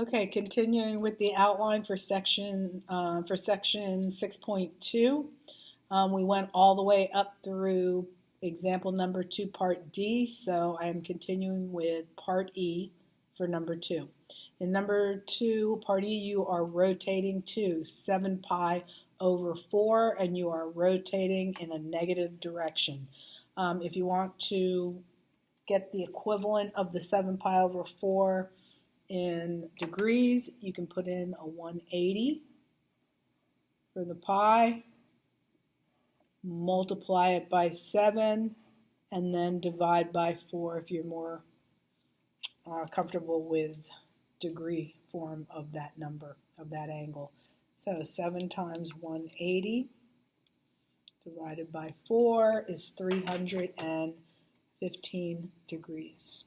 Okay, continuing with the outline for section 6.2. We went all the way up through example number 2, part D, so I am continuing with part E for number 2. In number 2, part E, you are rotating to 7 pi over 4, and you are rotating in a negative direction. If you want to get the equivalent of the 7 pi over 4 in degrees, you can put in a 180 for the pi, multiply it by 7, and then divide by 4 if you're more comfortable with degree form of that number, of that angle. So 7 times 180 divided by 4 is 315 degrees.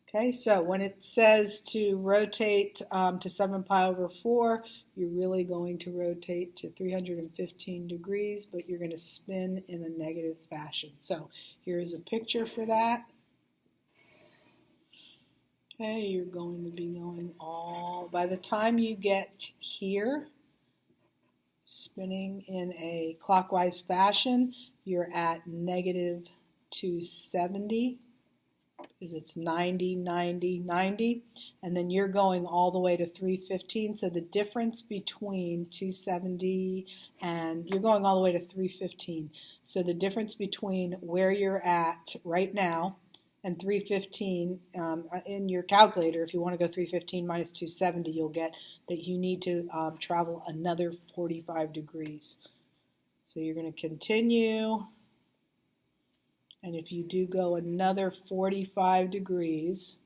Okay, so when it says to rotate to 7 pi over 4, you're really going to rotate to 315 degrees, but you're going to spin in a negative fashion. So here's a picture for that. Okay, you're going to be going by the time you get here, spinning in a clockwise fashion, you're at negative 270. Because it's 90, 90, 90, and then you're going all the way to 315. So the difference between 270 and you're going all the way to 315. So the difference between where you're at right now and 315 in your calculator, if you want to go 315 minus 270, you'll get that you need to travel another 45 degrees. So you're going to continue. And if you do go another 45 degrees,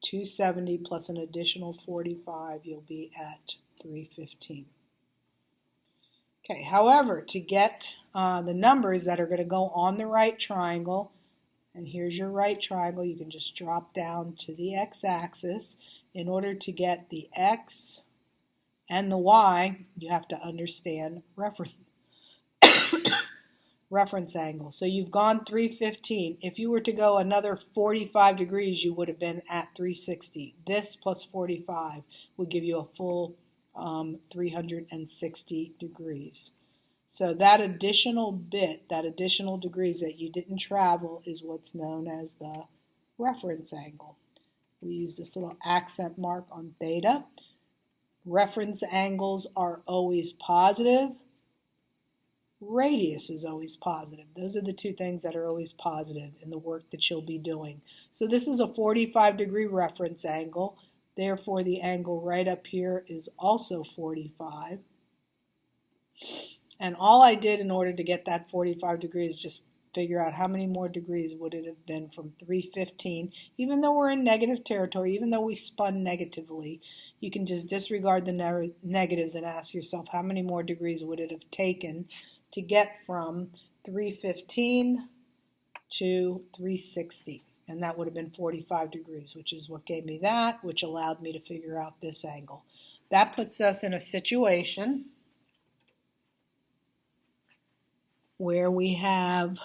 270 plus an additional 45, you'll be at 315. Okay, however, to get the numbers that are going to go on the right triangle, and here's your right triangle, you can just drop down to the x-axis. In order to get the x and the y, you have to understand reference angle. So you've gone 315. If you were to go another 45 degrees, you would have been at 360. This plus 45 would give you a full 360 degrees. So that additional bit, that additional degrees that you didn't travel is what's known as the reference angle. We use this little accent mark on theta. Reference angles are always positive. Radius is always positive. Those are the two things that are always positive in the work that you'll be doing. So this is a 45-degree reference angle. Therefore, the angle right up here is also 45. And all I did in order to get that 45 degrees is just figure out how many more degrees would it have been from 315. Even though we're in negative territory, even though we spun negatively, you can just disregard the negatives and ask yourself how many more degrees would it have taken to get from 315 to 360. And that would have been 45 degrees, which is what gave me that, which allowed me to figure out this angle. That puts us in a situation where we have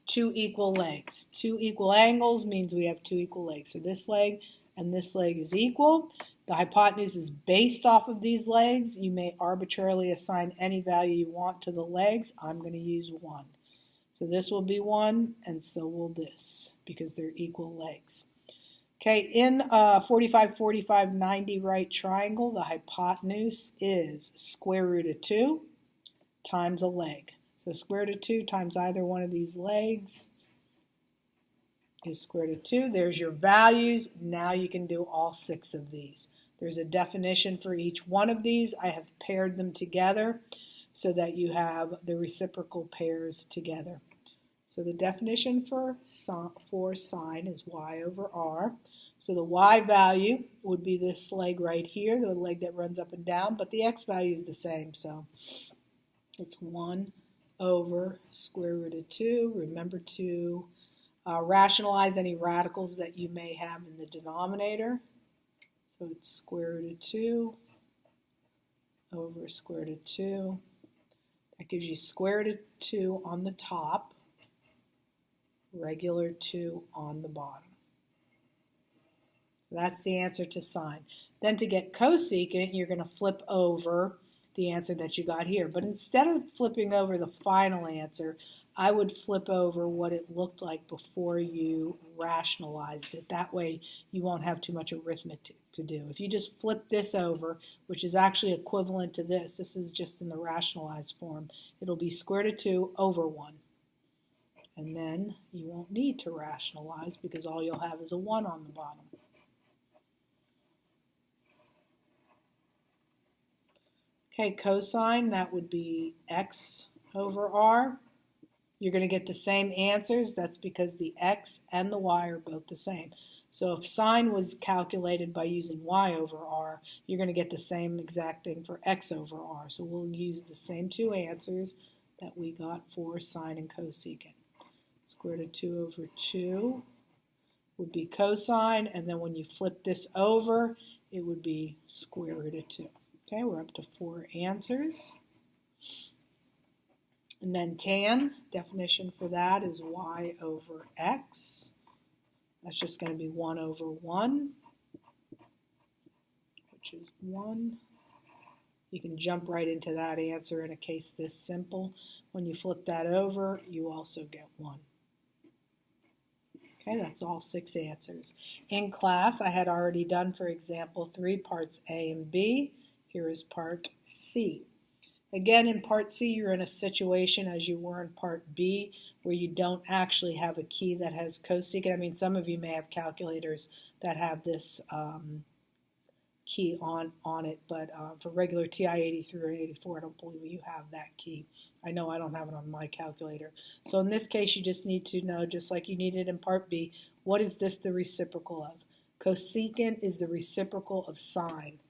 two equal legs. Two equal angles means we have two equal legs. So this leg and this leg is equal. The hypotenuse is based off of these legs. You may arbitrarily assign any value you want to the legs. I'm going to use 1. So this will be 1, and so will this, because they're equal legs. Okay, in a 45, 45, 90 right triangle, the hypotenuse is square root of 2 times a leg. So square root of 2 times either one of these legs is square root of 2. There's your values. Now you can do all 6 of these. There's a definition for each one of these. I have paired them together so that you have the reciprocal pairs together. So the definition for sine is y over r. So the y value would be this leg right here, the leg that runs up and down, but the x value is the same. So it's 1 over square root of 2. Remember to rationalize any radicals that you may have in the denominator. So it's square root of 2 over square root of 2. That gives you square root of 2 on the top, regular 2 on the bottom. That's the answer to sine. Then to get cosecant, you're going to flip over the answer that you got here. But instead of flipping over the final answer, I would flip over what it looked like before you rationalized it. That way you won't have too much arithmetic to do. If you just flip this over, which is actually equivalent to this is just in the rationalized form, it'll be square root of 2 over 1. And then you won't need to rationalize because all you'll have is a 1 on the bottom. Okay, cosine, that would be x over r. You're going to get the same answers. That's because the x and the y are both the same. So if sine was calculated by using y over r, you're going to get the same exact thing for x over r. So we'll use the same two answers that we got for sine and cosecant. Square root of 2 over 2 would be cosine, and then when you flip this over, it would be square root of 2. Okay, we're up to 4 answers. And then tan, definition for that is y over x. That's just going to be 1 over 1, which is 1. You can jump right into that answer in a case this simple. When you flip that over, you also get 1. Okay, that's all 6 answers. In class, I had already done, for example, 3 parts A and B. Here is part C. Again, in part C, you're in a situation as you were in part B where you don't actually have a key that has cosecant. I mean, some of you may have calculators that have this key on it, but for regular TI 83 or 84, I don't believe you have that key. I know I don't have it on my calculator. So in this case, you just need to know, just like you needed in part B, what is this the reciprocal of? Cosecant is the reciprocal of sine.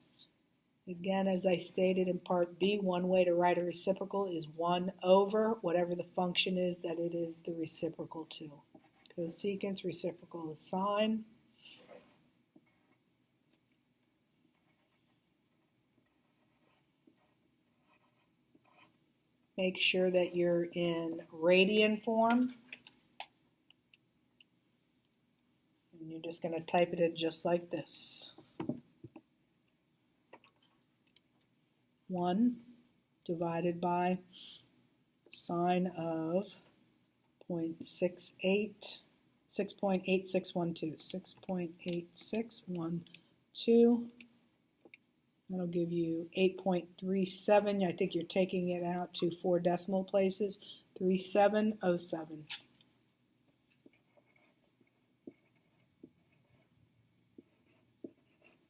Again, as I stated in part B, one way to write a reciprocal is 1 over whatever the function is that it is the reciprocal to. Cosecant's reciprocal is sine. Make sure that you're in radian form. And you're just going to type it in just like this. 1 divided by sine of 6.8612. 6.8612. That'll give you 8.37. I think you're taking it out to 4 decimal places. 3707.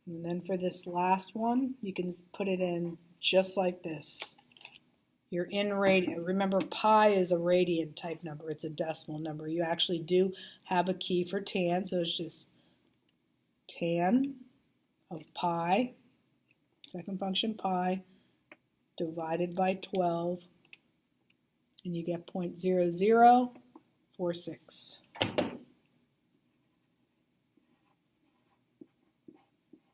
And then for this last one, you can put it in just like this. You're in radian. Remember, pi is a radian type number. It's a decimal number. You actually do have a key for tan, so it's just tan of pi, second function pi, divided by 12, and you get 0.0046.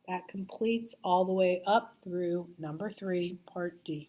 That completes all the way up through number 3, part D.